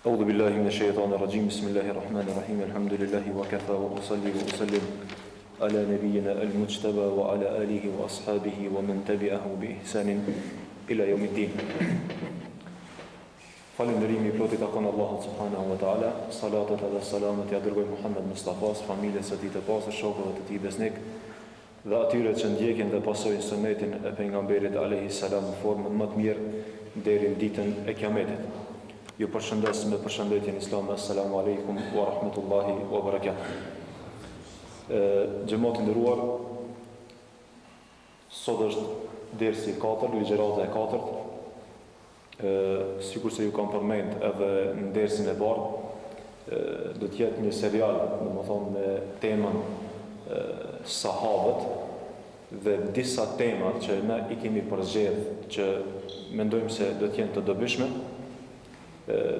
أعوذ بالله من الشيطان الرجيم بسم الله الرحمن الرحيم الحمد لله وكفى وأصلي وأسلم على نبينا المجتبى وعلى آله وأصحابه ومن تبعه بإحسان إلى يوم الدين. Falënderimi plotit takon Allahut subhanahu wa taala, salatat dhe selamet ja dërgoj Muhammed Mustafas, familjes së tij të pastër, shokëve të tij besnik dhe atyre që ndjekin dhe pasojnë sunetin e pejgamberit alayhi salam në formën më të mirë deri në ditën e Kiametit. Ju përshëndes me përshëndetjen islame. Assalamu alaikum wa rahmatullahi wa barakatuh. Xhamati nderuar, sot është dersi 4, ligjërata e 4. Sikur se ju kam përmend edhe në dersin e parë, do të jetë një serial, domethënë me temën sahabët dhe disa tema që ne i kemi përzgjedhur që mendojmë se do të jenë të dobishme,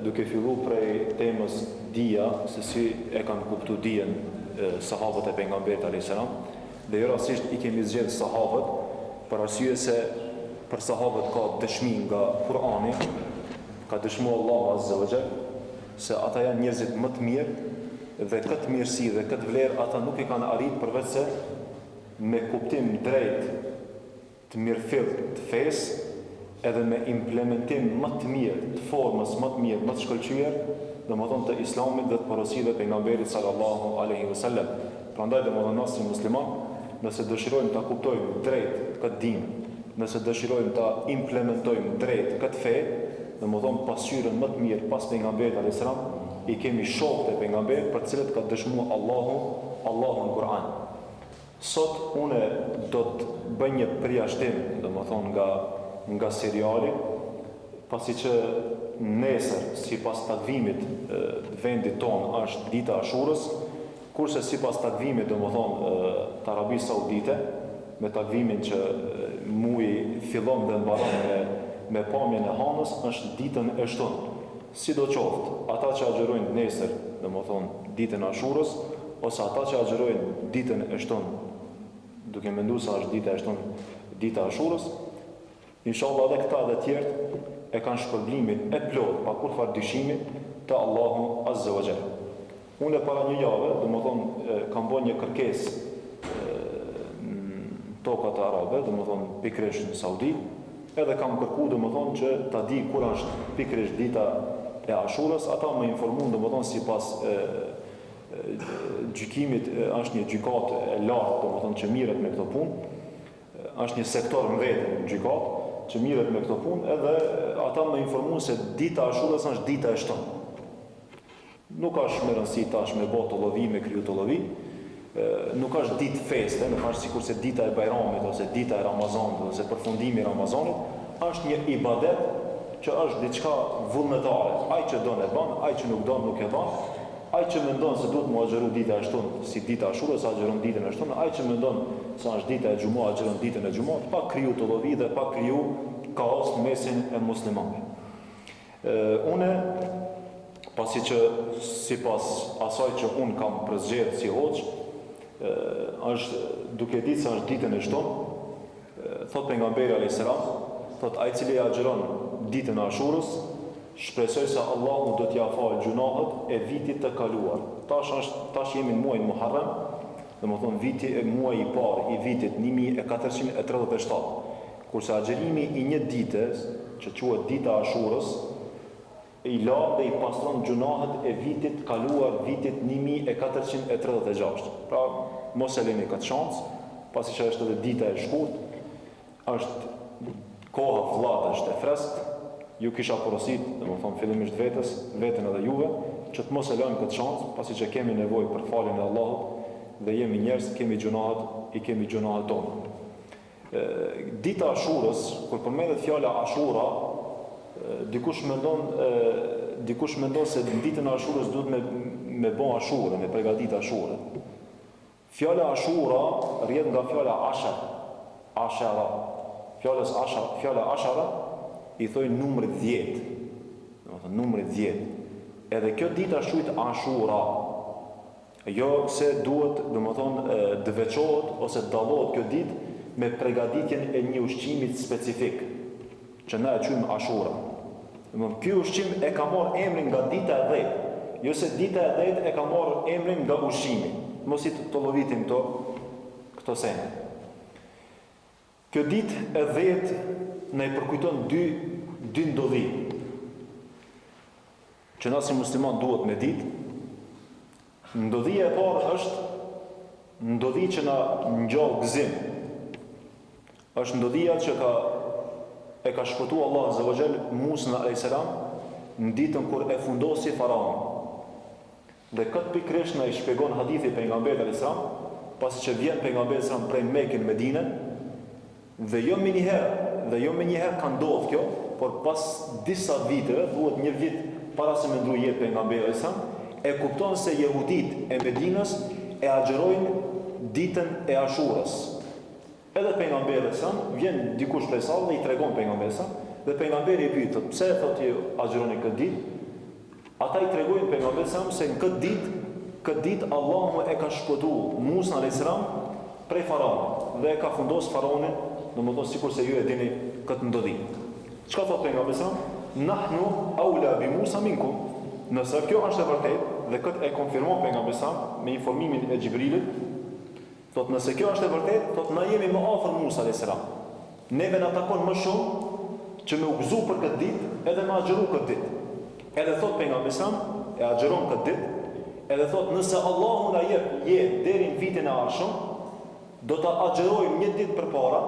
duke fillu prej temës dija, se si e kanë kuptu dijen sahabët e pejgamberit alayhis salam, dhe jo rastisht i kemi zgjedhur sahabët për arsye se për sahabët ka dëshmi nga Kurani, ka dëshmu Allahu azza wa jall se ata janë njerëzit më të mirë dhe këtë mirësi dhe këtë vlerë ata nuk e kanë arritur përveç se me kuptim drejt të mirëfillt të fesë edhe me implementim më të mirë të formës më të mirë, më të shkëlqyer, domethënë të Islamit dhe të porosive të pejgamberit sallallahu alaihi wasallam. Prandaj domethënë ne si musliman, nëse dëshirojmë ta kuptojmë drejt këtë din, nëse dëshirojmë ta implementojmë drejt këtë fe, domethënë pasqyrën më të mirë pas pejgamberit alayhis salam, i kemi shokët e pejgamberit për të cilët ka dëshmuar Allahu në Kur'an. Sot unë do të bëj një përjashtim, domethënë nga seriali, pasi që nesër, sipas takvimit vendit ton, është dita e Ashurës, kurse sipas takvimit domethënë të Arabisë Saudite, me takvimin që muji fillon dhe mbaron me pamjen e hanës, është ditën e shtunë. Sidoqoftë, ata që agjerojnë nesër, domethënë ditën e Ashurës, ose ata që agjerojnë ditën e shtunë, duke menduar se është dita e shtunë, dita e Ashurës, inshallah edhe këta dhe tjertë e kanë shpërblimin e plot pa kurrë dyshimi të Allahu azza wa jall. Unë para një jave, domethënë kam bërë një kërkesë tokat arabe, domethënë pikërisht në Saudi, edhe kam kërkuar domethënë që ta di kur është pikërisht dita e Ashurës, ata më informuan domethënë sipas gjykimit, është një gjykatë e lartë domethënë që mirret me këtë punë, është një sektor në vetë gjykatë që mirret me këtë punë, edhe ata më informuan se dita e Ashurës është dita e shtunë. Nuk është me rëndësi tash me bë të llovi, me kriju të llovi, nuk është ditë feste, nuk është sikur se dita e Bajramit ose dita e Ramazanit ose përfundimi i Ramazanit, është një ibadet që është diçka vullnetare. Ai që don e bën, ai që nuk don nuk e bën. Ai që mendon se duhet të agjeru dita e shtunë si dita e Ashurës, agjeron ditën e shtunë. Ai që mendon se është dita e Xhumah, agjeron ditën e Xhumah, pa kriju të llovi dhe pa kriju kaos në mesin e muslimanëve. Unë pasi që sipas asaj që un kam përzgjedhur si hoxh, është duke ditë se është ditën e shtunë, thot pejgamberi alayhis salam, thot ai i cili agjeron ditën e Ashurës, shpresoj se Allahu do t'ia falë gjunahet e vitit të kaluar. Tash jemi në muajin Muharram, domethënë muaji i parë i vitit 1437. Kurse agjerimi i një dite, që quhet dita e Ashurës, i la dhe i pastron gjunahet e vitit kaluar, vitit 1436. Pra, mos e lini këtë shans, pasi që është edhe dita e shkurt, është koha vllatë, është e freskët. Ju kisha porosit, domethënë fillimisht veten edhe juve, që të mos e lënë këtë shans, pasi që kemi nevojë për faljen e Allahut dhe jemi njerëz, kemi gjunahet tonë. Dita e Ashurës, kur përmendet fjala Ashura, dikush mendon se në ditën e Ashurës duhet me bën Ashurë, me përgatitur Ashurë. Fjala Ashura rrjedh nga fjala Ashara. Fjala Ashara i thoi numri 10. Domethënë numri 10. Edhe kjo ditë është quajtur Ashura. Jo se duhet, domethënë, të veçohet ose dallohet kjo ditë me përgatitjen e një ushqimit specifik, që ne e quajmë Ashura. Ky ushqim e ka marrë emrin nga dita e 10. Jo se dita e 10 e ka marrë emrin nga ushqimi. Mos i të llovitim këto sene. Kjo ditë e 10 na i përkujton dy ndodhi që na si musliman duhet me ditë. Ndodhia e parë është ndodhi që na ngjall gëzim. Është ndodhia që e ka shpëtuar Allah Azza wa Jall Musa alayhis salam në ditën kur e fundosi faraon. Dhe këtë pikërisht na i shpjegon hadithi pejgamberit alayhis salam, pasi që vjen pejgamberi alayhis salam prej Mekën në Medinë, dhe jo më një herë ka ndodhur kjo, por pas disa viteve, thuhet një vit para se me ndroi jetë pejgamberi alayhis salam, e kupton se jehudit e Medinës e agjerojnë ditën e Ashurës. Edhe pejgamberi alayhis salam vjen dikush prej sallë dhe i tregon pejgamberit sa, dhe pejgamberi i pyet, pse thotë ju agjeroni këtë ditë? Ata i tregojnë pejgamberit sa se në këtë ditë Allahu e ka shpëtuar Musa alayhis salam prej faraonit dhe e ka fundosur faraonin, domethënë sikur se ju e dini këtë ndodhi. Çka thotë pejgamberi sa? Nahnu aula bi Musa minkum. Nëse kjo është e vërtetë dhe këtë e konfirmon pejgamberi sa me informimin e Xhibrilit, thotë nëse kjo është e vërtetë, thotë na jemi më afër Musa alayhis salam. Neve na takon më shumë që me u gëzu për këtë ditë edhe me agjeru këtë ditë. Edhe thotë pejgamberi sa e agjeron këtë ditë, edhe thotë nëse Allahu na jep jetë deri në vitin e ardhshëm, do ta agjerojmë një ditë përpara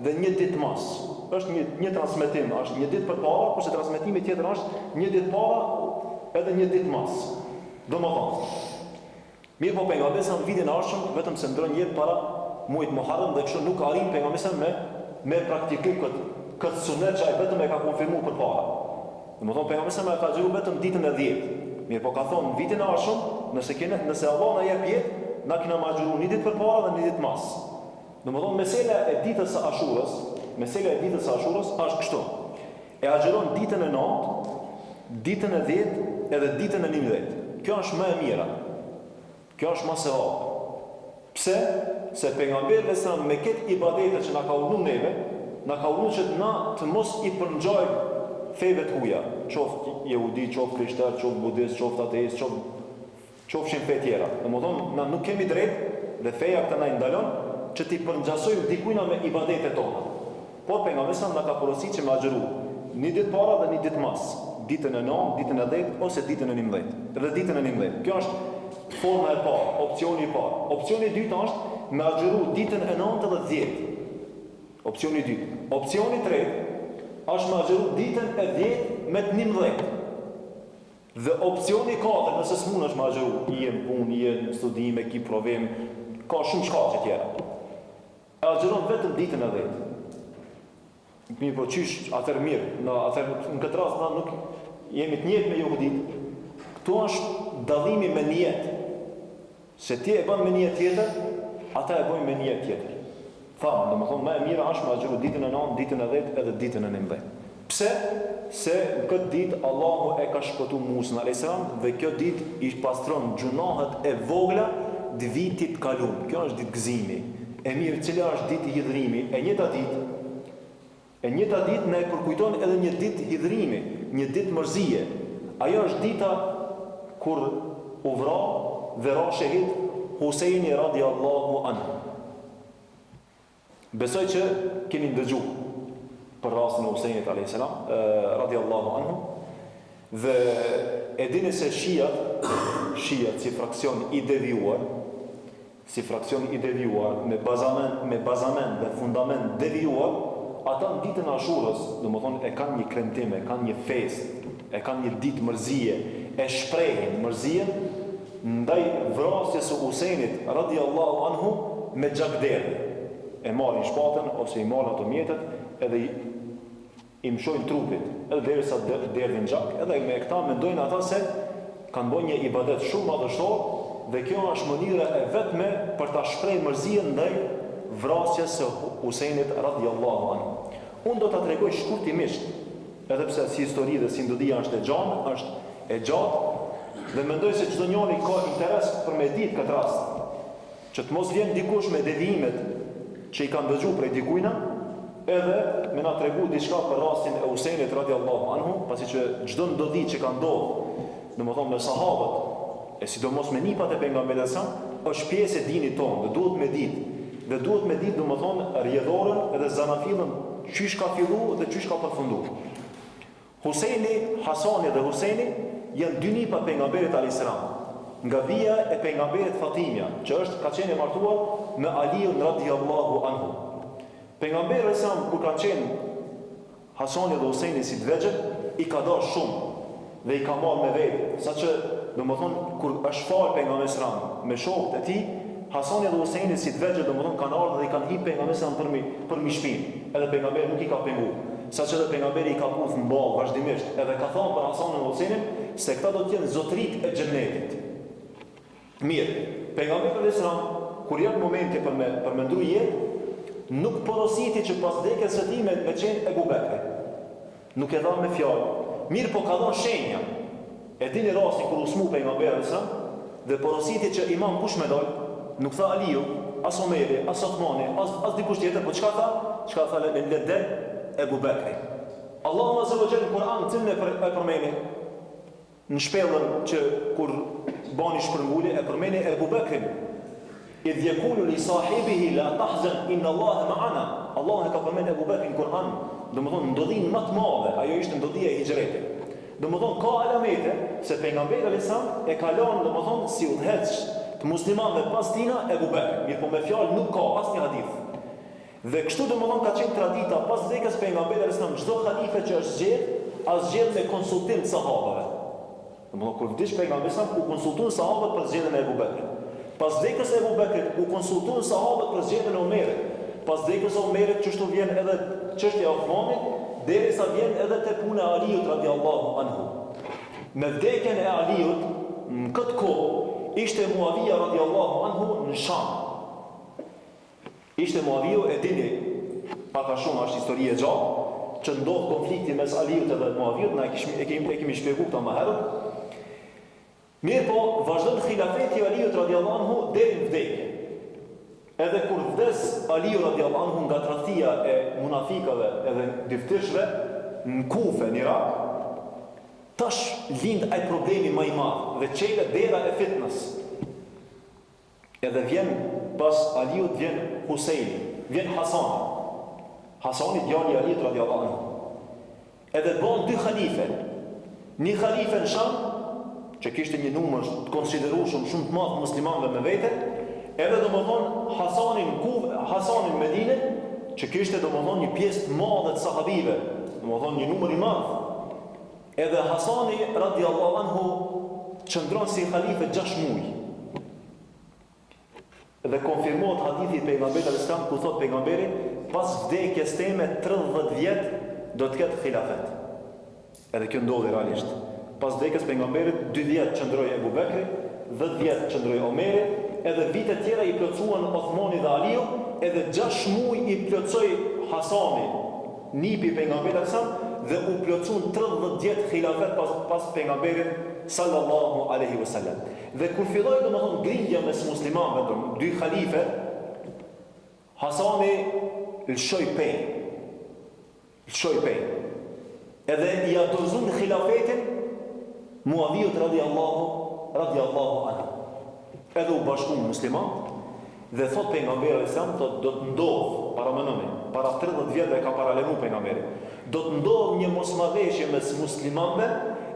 dhe një ditë mas. Është një transmetim, është një ditë përpara, kurse transmetimi tjetër është një ditë para edhe një ditë mas. Domethënë, mirë po pejgamberi sa në vitin e ardhshëm vetëm se ndron jetë para muajit Muharram dhe kështu nuk arrin pejgamberi sa me praktiku këtë sunet që ai vetëm e ka konfirmuar përpara. Domethënë pejgamberi sa ka xhiru vetëm ditën e 10. Mirë po ka thonë vitin e ardhshëm, nëse Allah na jep jetë, na kena xhiru një ditë përpara dhe një ditë mas. Domethënë mesela e ditës së Ashurës është kështu. E agjeron ditën e 9, ditën e 10 edhe ditën e 11. Kjo është më e mira. Kjo është më e sevapë. Pse? Se pejgamberi sallallahu me këtë ibadete që na ka urdhëruar neve, na ka urdhëruar që na të mos i përngjajmë feve të huaja, qoftë jehudi, qoftë krishterë, qoftë budist, qoftë ateist, qofshin fe tjera. Domethënë na nuk kemi drejt dhe feja këtë na i ndalon që ti përngjasojmë dikujt me ibadetet tona. Por pejgamberi sallallahu na ka porositur që me agjeru një ditë para dhe një ditë mas, ditën e 9, ditën e 10 ose ditën e 11. Dhe ditën e 11. Kjo është forma e parë, opsioni i parë. Opsioni i dytë është me agjeru ditën e 9 dhe 10. Opsioni i dytë. Opsioni i tretë është me agjeru ditën e 10 me 11. Dhe opsioni i katërt, nëse s'mundesh me agjeru, je në punë, je në studim, e ki provim, ka shumë shkaqe tjera. E agjeron vetëm ditën e 10. Mirë po qysh, atër mirë, në këtë rast na nuk jemi të njëjtë me jehudit. Këtu është dallimi me nijet. Se ti e bën me nijet tjetër, ata e bojnë me nijet tjetër. Thamë, domethënë më e mira është me agjeru ditën e 9, ditën e 10 edhe ditën e 11. Pse? Se në këtë ditë Allahu e ka shpëtuar Musa alayhis salam dhe kjo ditë i pastron gjunahet e vogla të vitit kaluar. Kjo është ditë gëzimi. E mirë, cila është ditë hidhrimi? E njëjta ditë na e përkujton edhe një ditë hidhrimi, një ditë mërzie. Ajo është dita kur u vra dhe ra shahid Huseini radiallahu anhu. Besoj që keni ndëgjuar për rastin e Huseinit alayhis salam radiallahu anhu, dhe e dini se shiat si fraksion i devijuar, me bazament dhe fundament devijuar, ata në ditën e Ashurës, domethënë e kanë një kremtim, e kanë një fest, e kanë një ditë mërzie, e shprehin mërzijen ndaj vrasjes së Huseinit radiallahu anhu me gjakderdhje. E marrin shpatën ose i marrin ato mjetet edhe i mshojnë trupit, edhe derisa derdhin gjak, edhe me këta mendojnë ata se kanë bërë një ibadet shumë madhështor dhe kjo është mënyra e vetme për ta shprehur mërzinë ndaj vrasjes së Huseinit radiallahu anhu. Unë do ta tregoj shkurtimisht, edhe pse si histori dhe si ndodhia është e gjatë, dhe mendoj se çdo njeri ka interes për me ditë këtë rast, që të mos vjen dikush me devijimet që i kanë dëgjuar prej dikujna, edhe me na tregu diçka për rastin e Husejnit radiallahu anhu, pasi që çdo ndodhi që ka ndodhur, domethënë me sahabët, e sidomos me nipat e pejgamberit sa, është pjesë e dinit tonë, dhe duhet me ditë domethënë rrjedhorën edhe zanafillën çish ka filluar dhe çish ka përfunduar. Husejni, Hasani dhe Husejni janë dy nipa pejgamberit alayhis salam. Nga vija e pejgamberit Fatimia, që ka qenë martuar me Aliun radiallahu anhu. Pejgamberi alayhis salam kur ka qenë Hasani dhe Husejni si të vegjël, i ka dashur shumë dhe i ka marrë me vete, saqë domethënë kur është fal pejgamberi sallallahu me shokët e tij, Hasani dhe Husejni si të vegjël domethënë kanë ardhur dhe i kanë hipë pejgamberin sallallahu për mi shpinë. Edhe pejgamberi nuk i ka penguar. Saqë edhe pejgamberi i ka puthur në ballë vazhdimisht, edhe ka thënë për Hasanin dhe Husejnin se këta do të jenë zotërit e xhenetit. Mirë, pejgamberi alayhis salam kur jep momenti për me ndru jetë, nuk porositi që pas vdekjes së tij me qenë Ebu Bekri. Nuk e dha me fjalë. Mirë, po ka dhënë shenja. E dini rastin kur u smu pejgamberi alayhis salam dhe porositi që imam kush më dal, nuk tha Aliu, as Omeri, as Osmani, as dikush tjetër, po çka tha? Çka tha le del Ebu Bekri. Allahu azza wa jalla në Kur'an cilën e përmeni në shpellën që kur bani shpërngulje e përmeni Ebu Bekrin. Idh yaqulu li sahibihi la tahzan inna Allaha ma'ana. Allah e ka përmend Ebu Bekrin në Kur'an, domethënë ndodhin më të madhe, ajo ishte ndodhia e hijretit. Domethënë ka alamete se pejgamberi alayhis salam e ka lënë domethënë si udhëheq të muslimanëve pas tina Ebu Bekrin. Mirë, po me fjalë nuk ka asnjë hadith. Dhe kështu domethënë ka qenë tradita pas vdekjes pejgamberit alayhis salam, çdo halife që është zgjedh me konsultim të sahabëve. Domethënë kur vdiq pejgamberi sa u konsultuan sahabët për zgjedhjen e Ebu Bekrit. Pas vdekjes e Ebu Bekrit u konsultuan sahabët për zgjedhjen e Omerit. Pas vdekjes së Omerit çështu vjen edhe çështja e Uthmanit, derisa vjen edhe te puna e Aliut radiallahu anhu. Me vdekjen e Aliut në këtë kohë ishte Muavija radiallahu anhu në Sham. Ishte Muaviju, e dini pak a shumë është histori e gjatë, që ndodh konflikti mes Aliut dhe Muavijut, na e kemi shpjeguar këta më herët. Mirë, po vazhdon khilafeti i Aliut radiallahu anhu deri në vdekje. Edhe kur vdes Aliu radiallahu anhu nga tradhtia e munafikëve edhe dyftishve në Kufe, në Irak, tash lind ai problemi më i madh dhe çelët dera e fitnës. Edhe vjen pas Aliut vjen Huseini, vjen Hasani. Hasani djali i Aliut radiallahu anhu. Edhe bën dy khalife. Një khalife në Sham, që kishte një numër të konsiderueshëm shumë të madh muslimanëve me vete, edhe domethënë Hasanin në Medinë, që kishte domethënë një pjesë të madhe të sahabive, domethënë një numër i madh. Edhe Hasani radiallahu anhu qëndron si khalife 6 muaj. Dhe konfirmohet hadithi i pejgamberit alayhis salam ku thot pejgamberi pas vdekjes time 30 vjet do të ketë khilafet. Edhe kjo ndodhi realisht. Pas vdekjes pejgamberit 2 vjet qëndroi Ebu Bekri, 10 vjet qëndroi Omeri, edhe vite tjera i plotësuan Osmani dhe Aliu, edhe 6 muaj i plotësoi Hasani, nipi i pejgamberit alayhis salam, dhe u plotësuan 30 vjet khilafet pas pejgamberit sallallahu alaihi wasallam. Dhe kur filloi domethënë grindja mes muslimanëve, dy khalife, Hasani lëshoi pe. Edhe i dorëzon khilafetin Muavijut radiallahu anhu. Edhe u bashkuan muslimanët dhe thot pejgamberi alayhis salam do të ndodh para 30 vjetëve ka paralajmëruar pejgamberi. Do të ndodh një mosmarrëveshje mes muslimanëve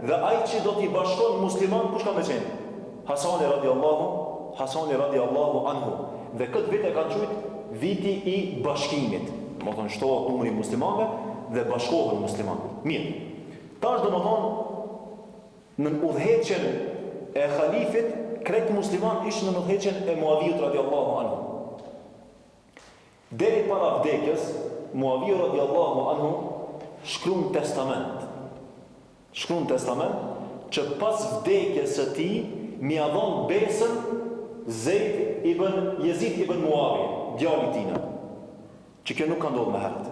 dhe ai që do t'i bashkon musliman kush ka me qenë? Hasani radiallahu anhu. Dhe këtë vit e kanë quajtur viti i bashkimit. Domethënë shtohet numri i muslimanëve dhe bashkohen muslimanët. Mirë. Tash domethënë në udhëheqjen e khalifit, krejt musliman ishin në udhëheqjen e Muavijut radiallahu anhu. Deri para vdekjes, Muaviju radiallahu anhu shkruan testament që pas vdekjes së tij mi ia dhon besën Jezid ibn Muavi, djali i tij. Që kjo nuk ka ndodhur më herët.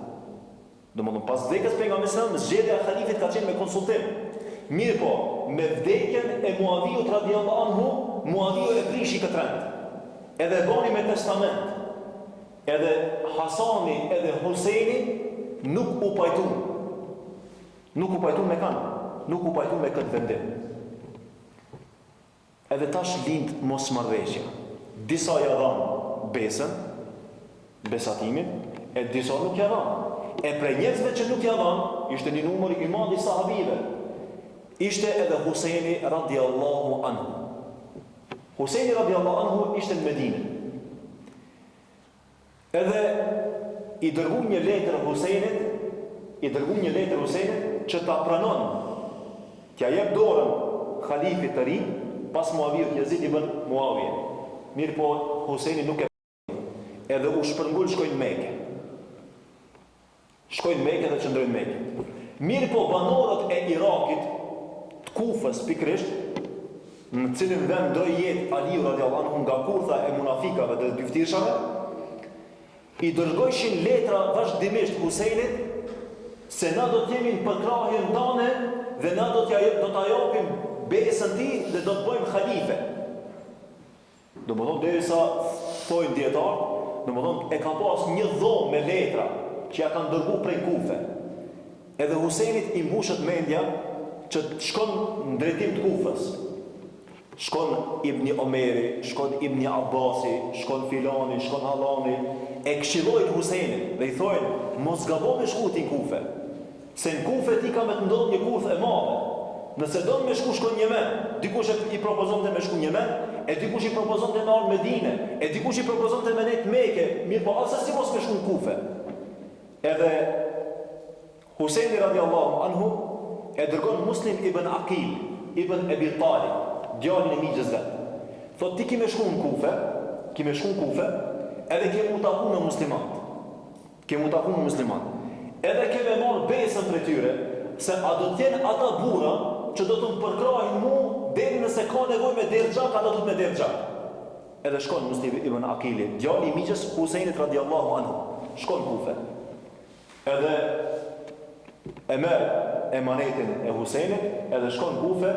Domethënë pas vdekjes pejgamberit sa zgjedhja e halifit ka qenë me konsultim. Mirë po, me vdekjen e Muavijut radiallahu anhu, Muaviju e prishi këtë rend. Edhe bani me testament. Edhe Hasani edhe Huseini nuk u pajtu. Nuk u pajtu me kanë, nuk u pajtu me këtë vendim. Edhe tash lind mosmarrëveshja. Disa ja dhanë besën, besatimin, e disa nuk ja dhanë. E prej njerëzve që nuk ja dhanë, ishte një numër i madh i sahabive. Ishte edhe Huseini radiallahu anhu. Huseini radiallahu anhu ishte në Medinë. Edhe i dërgu një letër Huseinit, që ta pranon, t'ja jep dorën khalifit të ri, pas Muavijut Yazid ibn Muavije. Mirë po, Huseini nuk e edhe u shpërngull shkojnë Mekë. Shkojnë Mekë dhe qëndrojnë Mekë. Mirë po, banorët e Irakit, të Kufës pikrisht, në cilin vend do jetë Aliu radiallahu anhu nga kurtha e munafikave dhe dyftirshave, i dërgojshin letra vazhdimisht Huseinit se na do t'jemi në përkrahjen tane dhe na do t'a japim besën ti dhe do t'bojmë khalife. Do më thonë, derisa thojnë djetarë, do më thonë, e ka pas një dhomë me letra që ja kanë dërgu prej Kufe. Edhe Huseinit i mbushët mendja që shkon në drejtim të Kufës. Shkon Ibni Omeri, shkon Ibni Abbasi, shkon Filani, shkon Halani, e këshillojnë Huseinit dhe i thojnë, mos gabon me shku ti në Kufe, se në Kufe ti ka me të ndodhë një kurth e madhe. Nëse do me shku shkon Yemen, dikush i propozon të me shku Yemen, e dikush i propozon të me arë Medine, e dikush i propozon të me nejtë Meke, mirë po asë si mos me shku në Kufe. Edhe Huseini radiallahu anhu e dërgon Muslim ibn Aqil, ibn Abi Talib, djalin e migjës vetë. Thot, ti kime shku në Kufe, edhe kemi u taku në muslimat. Edhe keme marrë besën për tyre, se a do t'jenë ata bura që do të më përkrahin mu, deri nëse ka nevoj me dergjak, ata do të me dergjak. Edhe shkon Muslim ibn Aqili, djali i migjës Huseinit radiallahu anhu, shkon Kufe. Edhe e merë emanetin e Huseinit, edhe shkon Kufe.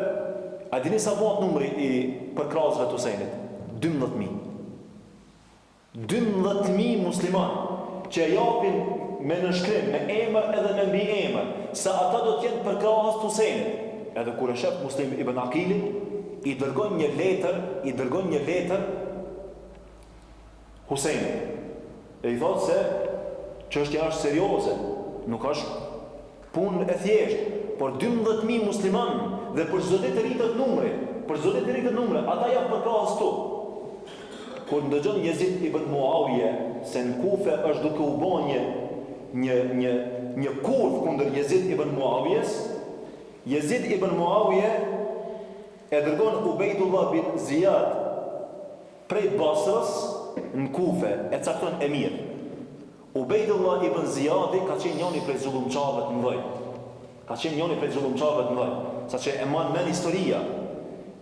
A dini sa bëhet numri i përkrahësve të Huseinit? 12.000. 12.000 musliman që e japin me nënshkrim, me emër edhe me mbi emër, se ata do t'jenë përkrahës të Huseinit. Edhe kur e shef Muslim ibn Aqili, i dërgon një letër Huseinit. E i thotë se çështja është serioze, nuk është punë e thjeshtë, por 12.000 musliman dhe për çdo ditë rritet numri, ata janë përkrahës tu. Kur ndëgjon Yazid ibn Muavije se në Kufe është duke u bën një kurth kundër Yazid ibn Muavijes, Yazid ibn Muavije e dërgon Ubejdullah bin Ziyad prej Basrës në Kufe, e cakton emir. Ubejdullah ibn Ziyadi ka qenë njëri prej zullumçarëve të mëdhenj. Sa që e manë men historia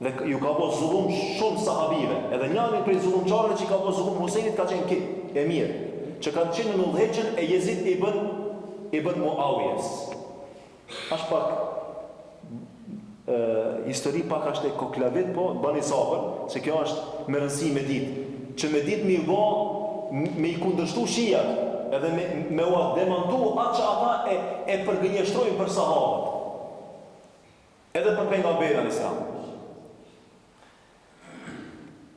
dhe ju ka bo zullum shumë sahabive, edhe njëri prej zullumçarëve që ka bo zullum Huseinit ka qenë emir, që kanë qenë në udhëheqjen e Yazid ibn Muawijes. Ashtë pak histori pak ashtë e koklavit, po bani sabër, se kjo është me rëndësi me ditë, që me ditë me i kundërshtu shijat, edhe me u demantu atë që ata e përgënjeshtrojnë për sahabët. Edhe për pejgamberin alayhis salam.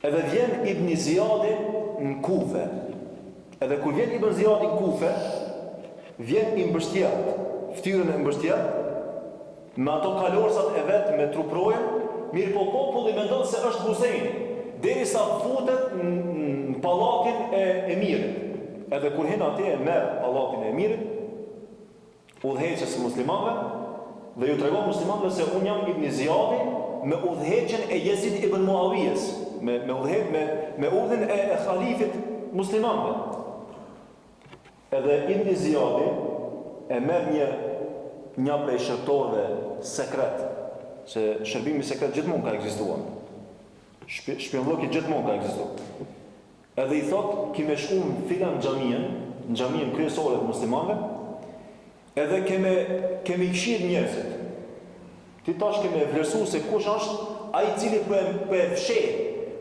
Edhe vjen Ibn Ziyadi në Kufe. Edhe kur vjen Ibn Ziyadi në Kufe, vjen i mbështjellë, ftyrën e mbështjellë, me ato kalorsat e vet me truprojen, mirë po populli mendon se është Huseini, derisa futet në pallatin e emirit. Edhe kur hin atje merr pallatin e emirit, udhëheqës muslimanëve, dhe ju tregon muslimanëve se unë jam Ibn Ziyadi me udhëheqjen e Yazid ibn Muawijes, me urdhën e khalifit muslimanëve. Edhe Ibn Ziyadi e merr një prej shërtorëve sekret, se shërbimi sekret gjithmonë ka ekzistuar. Shpionllëki gjithmonë ka ekzistuar. Edhe i thot, kime shku në filan në xhamien kryesore të muslimanëve, edhe keme i këshirë njerëzit. Ti tash keme vlerësu se kush është ai i cili për e fsheh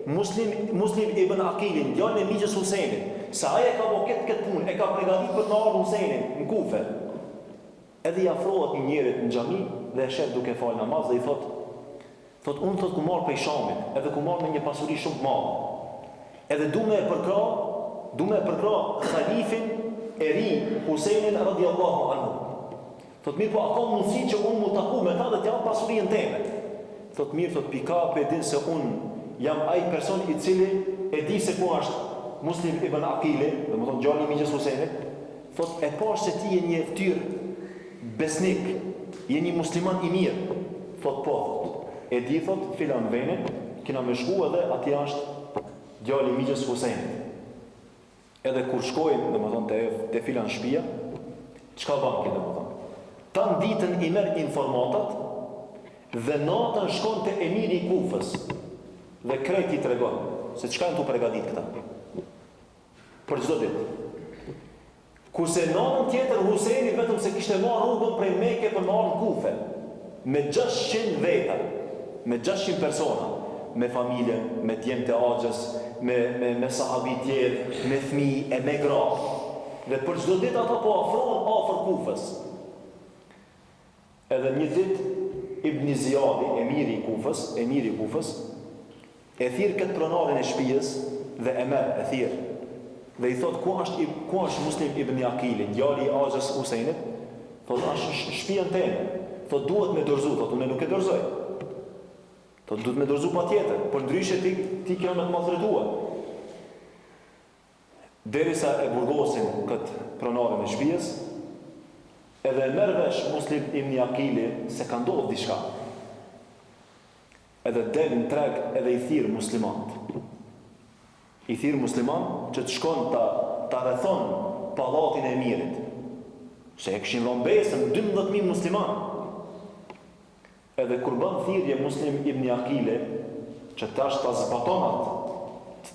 Muslim ibn Aqilin, djalin e migjës Huseinit, se ai e ka bo këtë punë, e ka përgatitur për të ardhur Huseinin në Kufe. Edhe i afrohet një njerit në xhami dhe e shef duke fal namaz dhe i thot unë thot ku marr prej Shamit, edhe ku marr me një pasuri shumë të madhe. Edhe du me e përkra khalifin e ri Husejnin radiallahu anhu. Thot mirë po a ka mundësi që unë mu taku me ta dhe t'jam pasurinë teme. Thot mirë, thot pika për e din se unë jam ai person i cili e di se ku është Muslim ibn Aqili, dhe më thonë gjallë i miqës Husejnit. Thot e pash se ti je një ftyrë besnik, je një musliman i mirë. Thot po, e di thot filan venin, kina me shku edhe ati është djali i miqës Husejnit. Edhe kur shkojnë, dhe më thonë, te filan shtëpia, çka banki dhe më thonë? Tan ditën i merr informatat dhe natën shkon te emiri i Kufës dhe krejt i tregon se çka janë tu përgatit këta. Për çdo ditë. Kurse natën tjetër Husejni vetëm se kishte marrë rrugën prej Mekë për marrë në Kufe me 600 veta, me 600 persona, me familje, me djemë të axhës, me sahabi tjerë, me fëmijë e me gra. Dhe për çdo ditë ata po afrohen afër Kufës. Edhe një ditë Ibn Ziyadi, emiri i Kufës, e thirr këtë pronarin e shtëpisë dhe e merr, e thirr. Dhe i thot ku është Muslim ibn Aqili, djali i axhës Husejnit? Thot është shtëpinë teme. Thot duhet me dorëzu, thot unë nuk e dorëzoj. Thot duhet me dorëzu patjetër, por ndryshe ti kjo me të maltretuar. Derisa e burgosin këtë pronarin e shtëpisë, edhe merr vesh Muslim ibn Aqili se ka ndodhur diçka. Edhe del në treg edhe i thirr muslimanët. I thirr musliman që të shkon ta rrethon pallatin e emirit. Se e kishin dhënë besën 12.000 musliman. Edhe kur bën thirrje Muslim ibn Aqili, që tash ta zbaton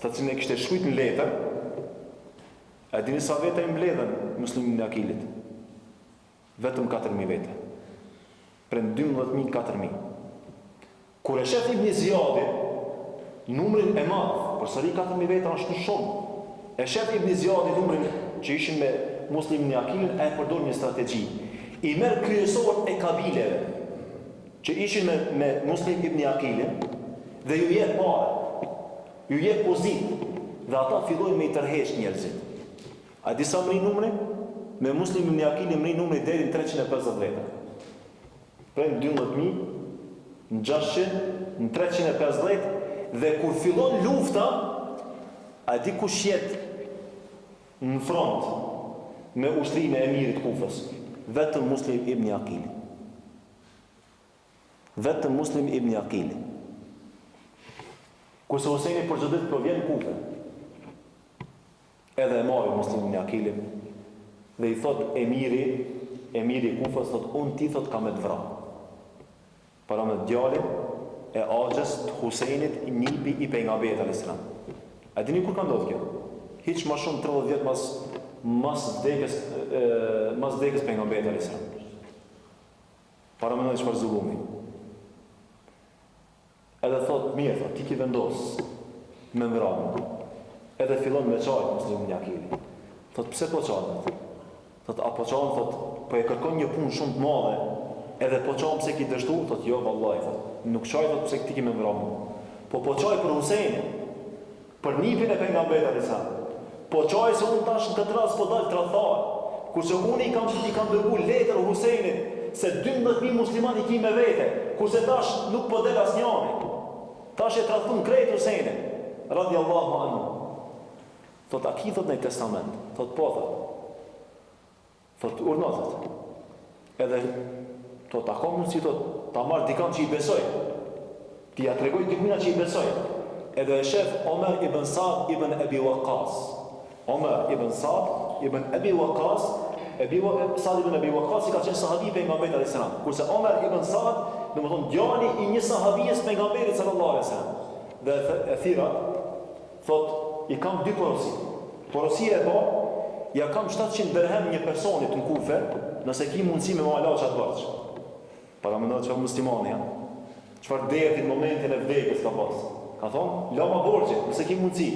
të cilën e kishte shkruajtur në letër, a dini sa vete i mbledhen Muslim ibn Aqilit? Vetëm 4.000 vete. Për 12.000 4.000. Kur e shef Ibn Ziyadi numrin e madh, por sari 4.000 veta është shumë. E shef Ibn Ziyadi numrin që ishin me Muslim ibn Aqilin, e përdor një strategji. I merr kryesorët e kabileve që ishin me Muslim ibn Aqilin dhe ju jep parë, ju jep pozitë dhe ata fillojnë me i tërheq njerëzit. A di sa mri numri? Me Muslim ibn Aqilin mri numri deri në 350 veta. Prej 12.000 në 600, në 350 dhe kur fillon lufta, a di kush jet në front me ushtrinë e emirit Kufës? Vetëm Muslim ibn Aqili. Vetëm Muslim ibn Aqili. Kurse Husejni për çdo ditë po vjen në Kufë. Edhe e marri Muslim ibn Aqili dhe i thot emiri i Kufës, thot unë ti thot kam me të vrarë. Para me djalin e axhës të Husejnit, nipi i pejgamberit alayhis salam. A dini kur ka ndodhur kjo? Hiç më shumë 30 vjet mas vdekjes pejgamberit alayhis salam. Para me çfarë zullumi. Edhe thot mirë, thot ti ki vendos me mbrapa. Edhe fillon me çajt Muslim ibn Aqili. Thot pse po çajt? Thot apo çajt, thot po e kërkon një punë shumë të madhe. Edhe po çajm pse ki dështu, thot jo vallahi, thot nuk çaj thot pse ti ki me mbrapa. Po çaj për Husejnin, për nipin e pejgamberit alayhis salam. Po çaj se unë tash në këtë rast po dal tradhtar. Kurse unë i kam dërguar letër Husejnit se 12.000 muslimanë i ki me vete, kurse tash nuk po del asnjëri. Tash e tradhton krejt Husejnin, radiallahu anhu. Thot a ki thot në testament? Thot po thot. Thot urnozat. Edhe thot a ka mundësi thot ta marr dikant që i besoj. Ti ja tregoj dikujna që i besoj. Edhe e shef Omer ibn Sa'd ibn Abi Waqqas. Omer ibn Sa'd ibn Abi Waqqas, Sa'd ibn Abi Waqqas i ka qenë sahabi i pejgamberit alayhis salam. Kurse Omer ibn Sa'd, domethënë djali i një sahabijës pejgamberit sallallahu alaihi wasallam. Dhe e thira thot i kam dy porosi. Porosia e parë, ja kam 700 dirhem një personit në Kufe, nëse ki mundësi me mua laç atë borxh. Para mendoj çfarë muslimani janë. Çfarë deri në momentin e vdekjes ka pas. Ka thonë, la ma borxhin, nëse ki mundësi.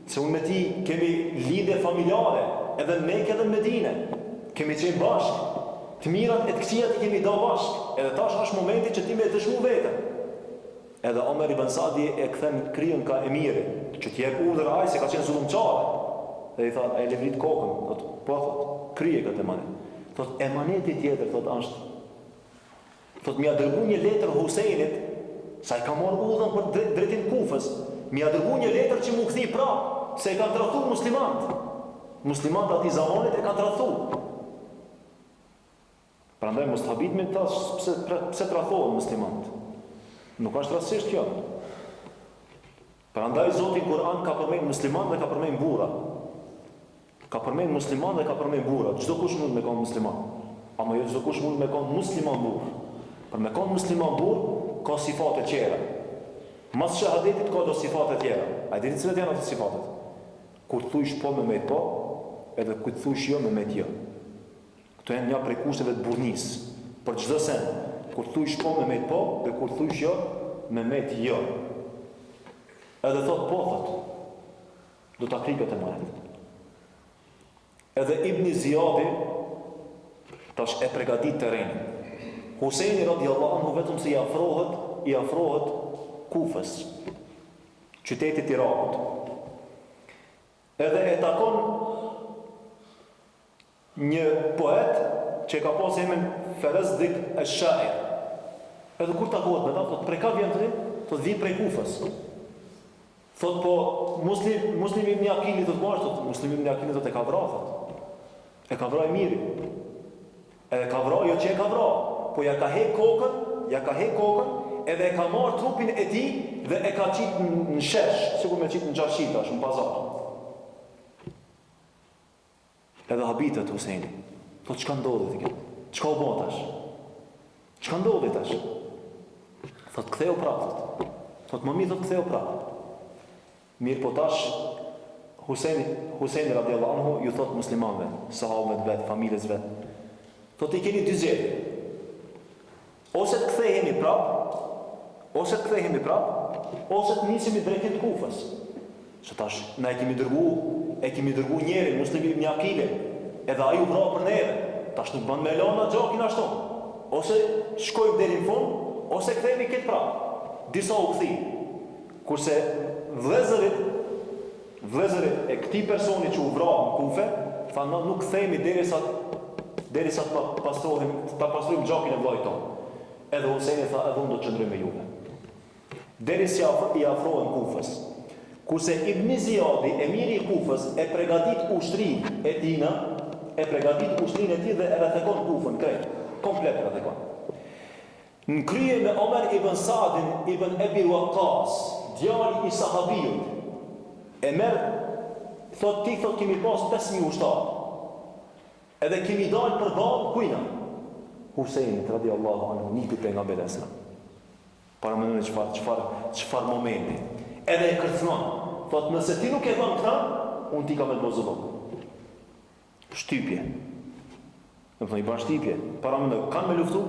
Se unë me ti kemi lidhje familjare, edhe në Mekë edhe në Medinë. Kemi qenë bashkë. Të mirat e të këqijat i kemi da bashkë. Edhe tash është momenti që ti me dëshmu vetën. Edhe Omer ibn Saadi e kthen kryen ka emiri, që t'i jep urdhër ai se ka qenë zullumçar. Dhe i thot, ai levrit kokën, thot, po thot, krije këtë emanet. Thot, emaneti tjetër, thot, është. Thot, m'ia dërgu një letër Husejnit, sa i ka marrë udhën për drejtin Kufës, m'ia dërgu një letër që mu kthi prapë, se e kanë tradhtu muslimantë. Muslimantë ati zamanit e kanë tradhtu. Prandaj mos habit me ta pse tradhohen muslimantë. Nuk është rastësisht kjo. Prandaj Zoti në Kur'an ka përmend muslimanë dhe ka përmend burra. Ka përmend musliman dhe ka përmend burra. Çdo kush mund me qenë musliman. Ama jo çdo kush mund me qenë musliman burr. Për me qenë musliman burr ka sifate të tjera. Mas shahadetit ka do sifate të tjera. A dini cilat janë ato sifatet? Kur thuish po me po, edhe kur thuish jo me jo. Këto janë një prej kushteve të burrnisë. Për çdo sen, kur thuish po me po, dhe kur thuish jo me jo. Edhe thot po thot. Do ta krijë këtë emanet. Edhe Ibn Ziyadi tash e përgatit terrenin. Huseini radiallahu anhu vetëm se i afrohet Kufës, qytetit Irakut. Edhe e takon një poet që ka pas emrin Ferazdik al-Shair. Edhe kur takohet me ta, thot prej ka vjen ti? Thot vi prej Kufës. Thot po muslimi ibn Akili thot po ashtu, muslimi ibn Akili thot e ka vrarë thot. E ka vrarë miri. Edhe ka vrarë jo që e ka vrarë, po ja ka hek kokën, edhe e ka marrë trupin e tij dhe e ka qit në shesh, sikur me qit në gjashita, në pazar. Edhe habitet Huseini. Thot çka ndodhi ti? Çka u bë tash? Çka ndodhi tash? Thot ktheu prapë. Thot mami thot ktheu prapë. Mirë po tash Huseini radiallahu anhu ju thot muslimanëve, sahabëve vet, familjes vet. Thot i keni dy zgjedhje. Ose të kthehemi prap, ose të nisemi drejt Kufës. Se tash na e kemi dërgu njërin, muslimi ibn Akile, edhe ai u vra për neve. Tash nuk bën me lana gjakin ashtu. Ose shkojmë deri në fund, ose kthehemi këtë prap. Disa u kthi. Kurse vëllezërit e këtij personi që u vra në Kufë, thanë nuk kthehemi derisa ta pastrojmë gjakin e vllajt tonë. Edhe Huseini tha, edhe unë do të qëndroj me juve. Derisa i afrohen Kufës. Kurse Ibn Ziyadi, emiri i Kufës, e përgatit ushtrinë e tij dhe e rrethekon Kufën krejt, komplet rrethekon. Në krye me Omer ibn Saadin ibn Abi Waqqas, djali i sahabijut, e merr, thot kemi pas 5.000 ushtarë. Edhe kemi dalë për balë kujna? Huseinit radiallahu anhu, nipi pejgamberit sallallahu alaihi wasallam. Para mënyrë çfarë momenti. Edhe e kërcënon. Thot nëse ti nuk e bën këtë, unë ti kam me të bozullok. Shtypje. Do të thonë i bën shtypje. Para mënyrë kanë me luftu?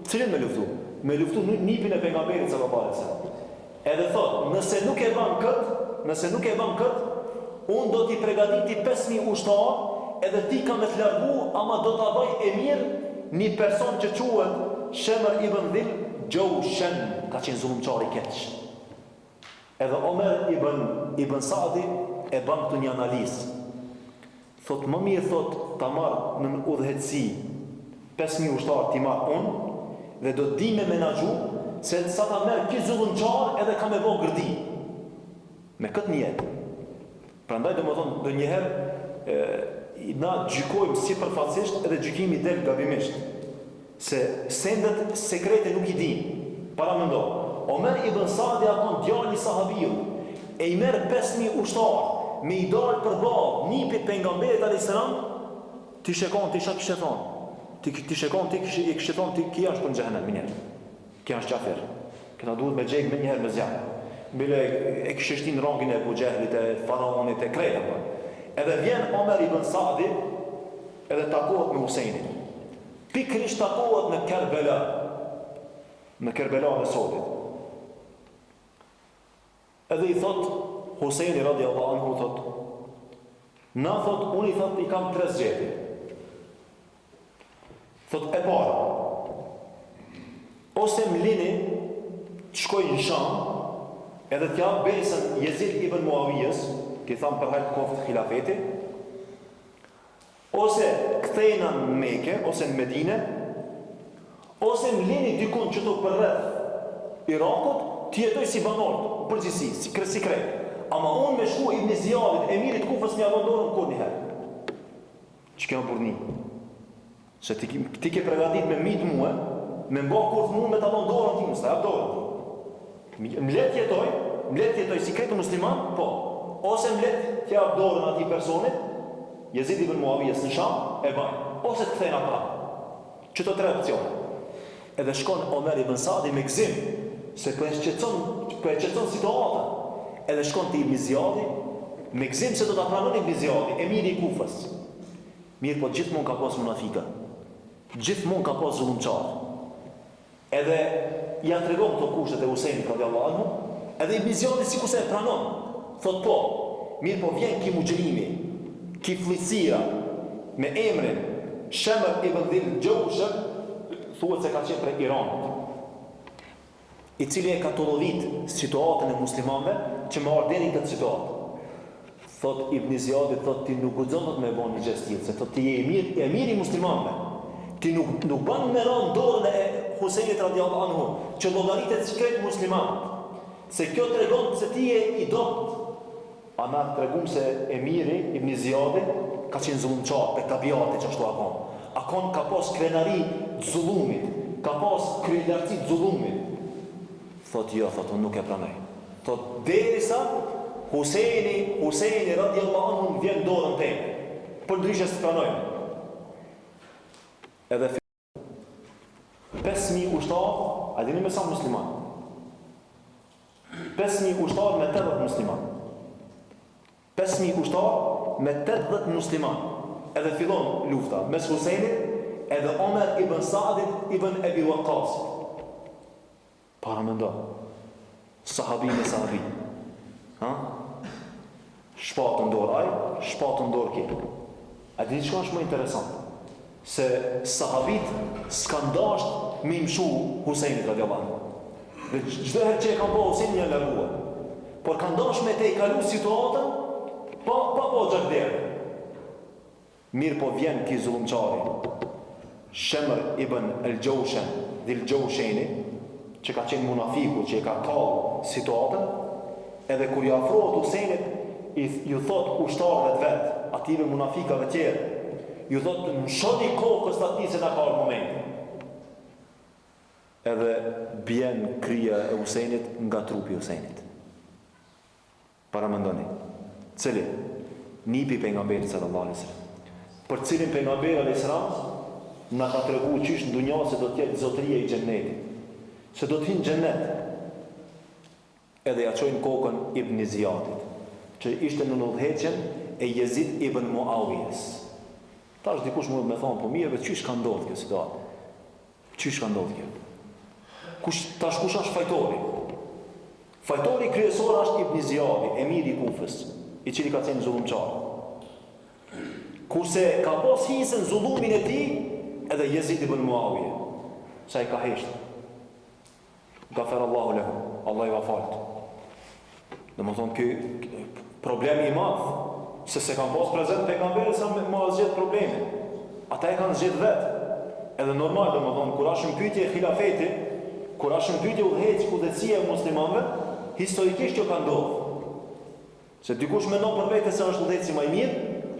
Cilin me luftu? Me luftu nipin e pejgamberit sallallahu alaihi wasallam. Edhe thot, nëse nuk e bën kët, unë do t'i përgatiti 5.000 ushtarë, edhe ti ka me të largu, ama do t'a bëj e mirë një person që quhet Shemr ibn Dhil Gjoshen, ka qenë zullumçar i keq. Edhe Omer ibn Saadi e bën këtu një analizë. Thot më mirë thot ta marr në udhëheci 5.000 ushtarë ti marr unë dhe do di me menaxhu se sa ta merr ky zullumçar edhe ka me bë gërdi. Me këtë niyet. Prandaj domethënë ndonjëherë na gjykojmë sipërfaqësisht edhe gjykimi del gabimisht. Se sendet sekrete nuk i di. Para mendo. Omer ibn Saadi akon djali sahabijut e i merr 5.000 ushtarë me i dalë përballë nipit pejgamberit alayhis salam, ti shekon ti çka kishte thonë. Ti shekon ti kishte thonë ti kia është për xhenem minjer. Kia është kafir. Këta duhet me xheg më një herë me zjarr. Bile e kishte shtin rangin e Abu Jehlit, e faraonit, e krejt apo. Edhe vjen Omer ibn Saadi edhe takohet me Huseinin. Pikrisht takohet në Kerbela. Në Kerbela në Sodit. Edhe i thot Huseini radiallahu anhu thot, na thot, unë i thot i kam 3 zgjedhje. Thot e para, ose më lini të shkoj në Sham, edhe t'ja besën Jezid ibn Muavijës, ki thamë për hajtë koftë khilafeti, ose kthejna në Mekë, ose në Medine, ose më lini dikun që të përreth Irakut, t'jetoj si banorët, përgjithsi, si krejt. Ama unë me shku Ibn Ziyadit, emirit Kufës një avondorën kur njëherë. Që kjo burni? Se ti ke pregatit me mitë muë, me mba kur të mu me të avondorën ti, mësta, abdorën. Më let jetoj si kretë musliman, po. Ose më let tja abdorën ati personit, Jezid ibn Muavijës në Sham, e bajnë. Ose të kthejna pra. Që të 3 opcione. Edhe shkon Omer ibn Saadi me gzim, se për e qëtëson situatën. Edhe shkon të Ibn Ziyadi, me gzim se do të pranon Ibn Ziyadi, emiri I Kufës. Mirë po gjithmonë ka pas munafika. Gjithmonë ka pas zullumçar. Edhe ja tregon këto kushtet e Husajnit radiallahu anhu, edhe Ibn Ziyadi sikur se e pranon. Thot po, mirë po vjen ki muxhrimi, ki fllitësia me emrin Shamr ibn Dhil Jawshab, thuhet se ka qenë prej Iranit, I cili e ka tollodhit situatën e muslimanëve që më ardhën në këtë situatë. Thot Ibn Ziyadi, thot ti nuk guxon të më bën një gjest tillë, se thot ti je e miri muslimanëve. Ti nuk bën me ran dorën e Husajnit radiallahu anhu, që llogaritet si krejt muslimanët. Se kjo tregon se ti je I dopt. Ana tregum se emiri Ibn Ziyadi ka qenë zullumçar, pe tabiate që ashtu akon. Akon ka pas krenari të zullumit, ka pas kryelartësi të zullumit. Thot jo, thot unë nuk e pranoj. Thot derisa Husajni radiallahu anhu vjen dorën teme, për ndryshe së pranojnë. Edhe 5.000 ushtarë, a dini me sa musliman? 5.000 ushtarë me 80 musliman. 5.000 ushtarë me 80 musliman. Edhe fillon lufta mes Husajnit edhe Omer ibn Saadit ibn Ebi Waqqasit. Para me ndo sahabi me sahabi, shpatën dorë aj, shpatën dorë ki. A di që është më interesant, se sahabit s'kan dasht me imshu Husajnit radiallahu anhu. Dhe çdo herë që e kanë po Husajnin janë larguar, por kanë dasht me te I kalu situatën pa po gjakderë. Mirë po vjen ki zullumçari Shamr ibn Dhil Jawshani, që ka qenë munafiku, që I ka kallë situatën, edhe kur I afrohet Husajnit, ju thot ushtarëve të vetë, ative munafikave tjerë, ju thot në shoni kokës të ati se në ka moment. Edhe bjen krija e Husajnit nga trupi Husajnit. Para më ndoni, cili? Nipi pejgamberit sallallahu alaihi wasallam. Për cilin pejgamberi alaihi salam na ka tregu qysh në dunja se do të jetë zotëria I xhennetit. Se do të hinë xhennet. Edhe ja çojnë kokën Ibn Ziyadit, që ishte në udhëheqjen e Jezid ibn Muavijës. Tash dikush mund me thonë, po mirë, çish ka ndodhur kjo situatë? Çish ka ndodhur kjo? Kush është fajtori? Fajtori kryesor është Ibn Ziyadi, emiri I Kufës, I cili ka qenë zullumçar. Kurse ka pas hisën zullumin e tij edhe Jezid ibn Muavijë, sa I ka heshtë. Gafer Allahu lehu, Allah I va falët. Dhe më thonë, kjo problemi I madh, se kanë pas prezent pejgamberi sa me zgjedh problemi. Ata e kanë zgjedh vetë. Edhe normal, dhe më thonë, kur ashtë pyetje khilafeti, kur ashtë pyetje udhëheqësia e muslimanëve, historikisht kjo ka ndodhur. Se dikush mendon për vete se është udhëheqësi më I mirë,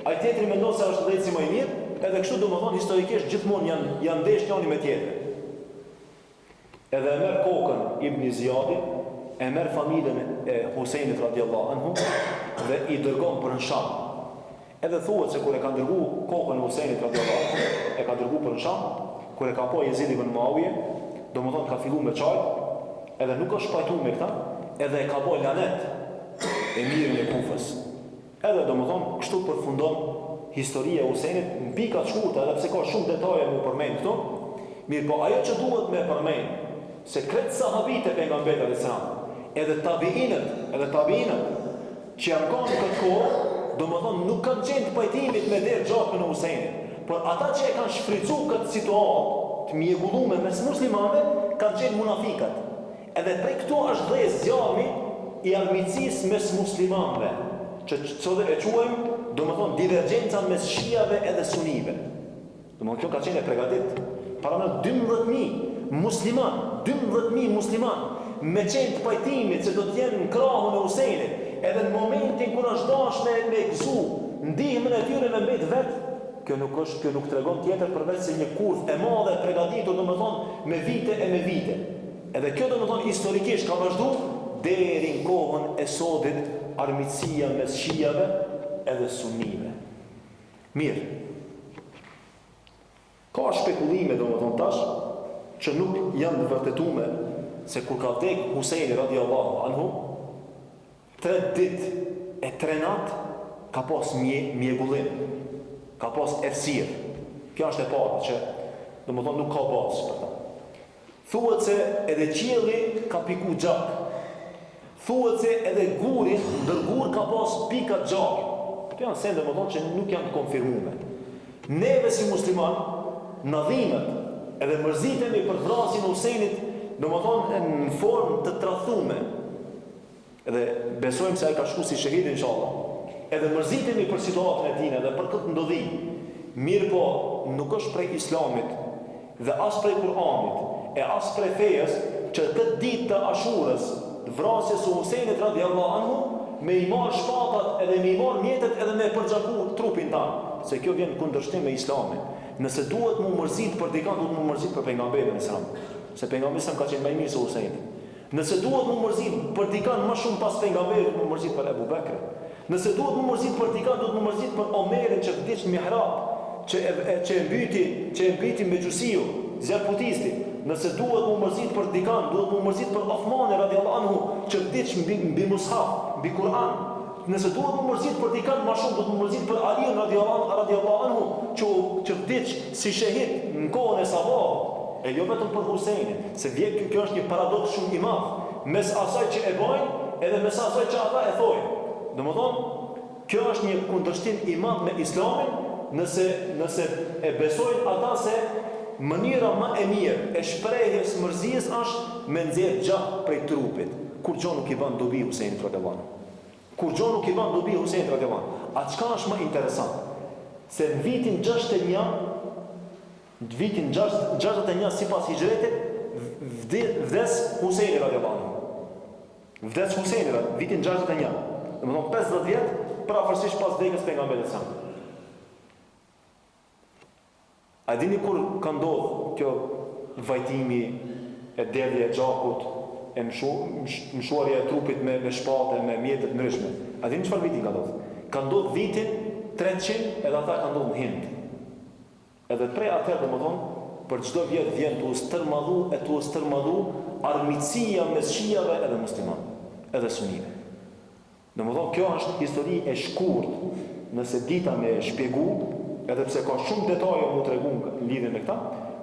ai tjetri mendon se është udhëheqësi më I mirë, edhe kështu do më thonë, historikisht gjithmonë janë ndesh njëri me tjetrin. Edhe e merë kokën Ibn Ziyadi, e merë familjen e Husajnit radiallahu anhu dhe I dërgon për në Sham. Edhe thuhet se kur e ka dërgu kokën e Husajnit radiallahu anhu, e ka dërgu për në Sham, kur e ka po Jezid ibn Muavije, do më thonë ka fillu me çaj, edhe nuk është shpajtu me këta, edhe e ka bo lanet emirin e Kufës. Edhe do më thonë kështu përfundon historia e Husajnit në pika të shkurta, edhe pse ka shumë detaje më përmend këtu, mirë po ajo që duhet me përmend, se kretë sahabit e pejgamberit alayhis salam, edhe tabiinët që janë kanë këtë kohë, do më thonë nuk kanë qenë të pajtimit me derë gjakën e Husajnit, Por ata që e kanë shfrytzu këtë situatë të mjegullume mes muslimanëve, kanë qenë munafikat. Edhe prej këtu është dhe zjarmi i armiqësisë mes muslimanëve, që sot e quajmë, domethënë, divergjenca mes shiave edhe sunive. Domethënë, kjo ka qenë e përgatitur para në 12.000 musliman, 12.000 musliman, me qenë të pajtimit se do të jenë në krahun e Husejnit, edhe në momentin kur është dashme me gëzu ndihmën e tyre me mbet vetë, kjo nuk tregon tjetër përveç se një kurth e madhe e përgatitur, domethënë, me vite e me vite. Edhe kjo domethënë historikisht ka vazhduar deri në kohën e sotit armiqësia mes shijave edhe sunive. Mirë. Ka spekulime domethënë tash që nuk janë vërtetuar se kur ka vdek Husejni radiallahu anhu, 3 ditë e 3 natë ka pas mjegullim, ka pas efsir. Kjo është e parë që domethënë nuk ka bazë për ta. Thuhet se edhe qielli ka piku gjak. Thuhet se edhe guri, ndër gur ka pas pika gjak. Kjo janë sende domethënë që nuk janë të konfirmuar. Neve si musliman, na dhimbet edhe mërzitemi për vrasjen e Husejnit, domethënë në formë të tradhume. Edhe besojmë se ai ka shkuar si shahid inshallah. Edhe mërzitemi për situatën e tij edhe për këtë ndodhi. Mirë po, nuk është prej Islamit dhe as prej Kur'anit e as prej fejes që këtë ditë të Ashurës, vrasjes së Husejnit radiallahu anhu, me i marr shpatat edhe me i marr mjetet edhe me përgjaku trupin tanë, se kjo vjen kundërshtim me Islamin. Nëse duhet mu mërzit për dikant, duhet mu mërzit për pejgamberin e selam, se pejgamberi ka qenë më i mirë se Husejni. Nëse duhet mu mërzit për dikant më shumë pas pejgamberit, mu mërzit për Ebu Bekrin. Nëse duhet mu mërzit për dikant, duhet mu mërzit për Omerin që vdiq në mihrab, që e mbyti me Gjusiu, zjarputisti. Nëse duhet mu mërzit për dikant, duhet mu mërzit për Othmani radiallahu anhu që vdiq mbi mushaf, mbi Kur'an. Nëse duhet mu mërzit për dikant më shumë, duhet mu mërzit për Aliun radiallahu anhu që vdiq si shahid në kohën e Sabahut. E jo vetëm për Husejnin, se kjo është një paradoks shumë i madh mes asaj që e bojnë edhe mes asaj që ata e thojnë. Domethënë, kjo është një kundërshtim i madh me Islamin nëse e besojnë ata se mënyra më e mirë e shprehjes mërzijës është me nxjerr gjak prej trupit. Kur gjë nuk i bën dobi Husejnit radiallahu anhu. Kur gjë nuk i bën dobi Husejnit radiallahu anhu. A çka është më interesant? Se në vitin 61 sipas hijretit vdes Husejni radiallahu anhu. Vdes Husejni vitin 61. Domethënë 50 vjet prafërsisht pas vdekjes pejgamberit sa. A dini kur ka ndodhur kjo vajtimi e derdhja e gjakut, e mshuarja e trupit me shpatë, me mjete të ndryshme? A dini çfarë viti ka ndodhur? Ka ndodhur vitin 300 edhe ata ka ndodhur në Hind. Edhe prej atëherë domethënë për çdo vjet vjen të stërmadhu armiqësia mes shijave edhe muslimanëve, edhe sunive. Domethënë kjo është histori e shkurtë, nëse dita me shpjegu, edhe pse ka shumë detaje mu tregu në lidhje me këta,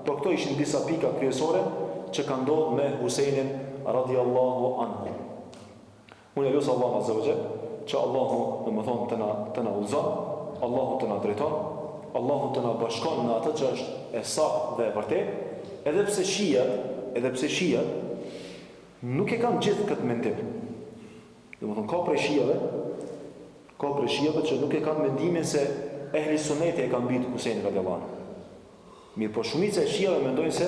por këto ishin disa pika kryesore që kanë ndodhur me Husejnin radiallahu anhu. Unë lutem Allahun azza wa jall që Allahu domethënë të na udhëzon, Allahu të na drejton, Allahu të na bashkon në atë që është e saktë dhe e vërtetë, edhe pse shijat nuk e kanë gjithë këtë mendim. Domethënë ka prej shijave që nuk e kanë mendimin se ehli suneti e kanë mbitur Husejnin radiallahu anhu. Mirë, po shumica e shijave mendojnë se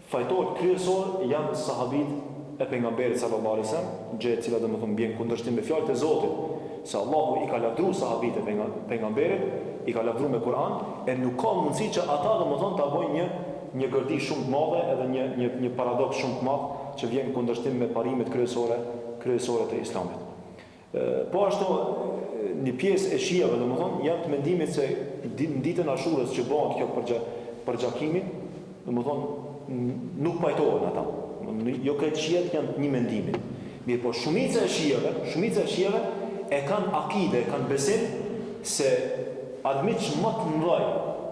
fajtorët kryesor janë sahabit e pejgamberit sallallahu alaihi wasallam, gjë e cila domethënë bën kundërshtim me fjalët e Zotit, se Allahu i ka lavdruar sahabit e pejgamberit, i ka lavdruar me Kur'an, e nuk ka mundësi që ata domethënë ta bëjnë një gërdi shumë të madhe edhe një paradoks shumë të madh që vjen kundërshtim me parimet kryesore të Islamit. Po ashtu një pjesë e shijave domethënë janë të mendimit se në ditën e Ashurës që bëhet kjo përgjakimi, domethënë nuk pajtohen ata. Jo këtë shijet janë një mendimi. Mirë, po shumica e shijave e kanë akide, e kanë besim se armiq më të mëdhej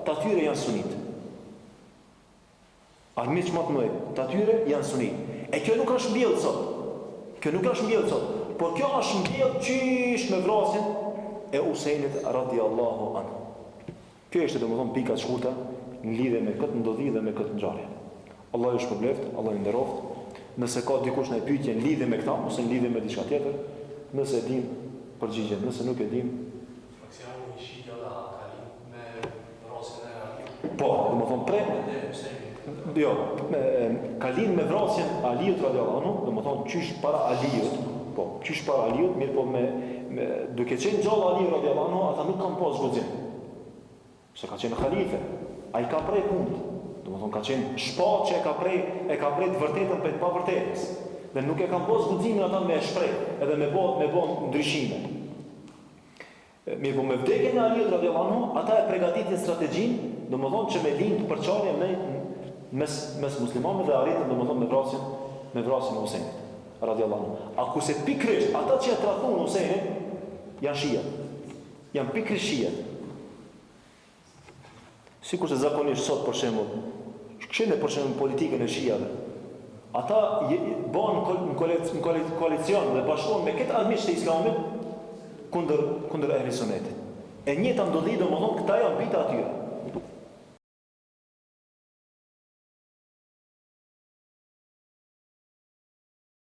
të atyre janë sunit. Armiq më të mëdhej të atyre janë sunit. E kjo nuk është mbjellë sot. Por kjo është mbjellë qysh me vrasjen e Husejnit radiallahu anhu. Kjo ishte domethënë pika e shkurta në lidhje me këtë ndodhi dhe me këtë ngjarje. Allah ju shpërbleft, Allah ju nderoft. Nëse ka dikush në pyetje në lidhje me këta ose në lidhje me diçka tjetër, nëse e dim përgjigjen, nëse nuk e dim. Aksioni i shitja da Kalim me vrasjen e Aliut. Po, domethënë jo, Kalim me vrasjen e Aliut radhiyallahu anhu, domethënë qysh para Aliut, po, qysh para Aliut, mirë po me duke qenë gjallë Aliut radhiyallahu anhu, ata nuk kanë pas guxim. Se ka qenë khalife, ai ka prej punë. Domethënë ka qenë shpat që e ka prej të vërtetën për të pa vërtetës. Dhe nuk e kanë pas guximin ata me shpreh, edhe me bë ndryshime. Mirë, po me vdekjen e Aliut radhiyallahu anhu, ata e përgatitin strategjinë, domethënë që me lind përçarje mes muslimanëve dhe arritën domethënë me vrasjen e Husajnit radhiyallahu anhu. A ku se pikërisht ata që e tradhun Husajnin janë shia. Janë pikërisht shia. Sikur se zakonisht sot për shembull, këshene për shembull politikën e shijave. Ata bën në koalicion dhe bashkohen me këtë armiqtë të Islamit kundër ehli sunnetit. E njëjta ndodhi domethënë këta janë bita atyre.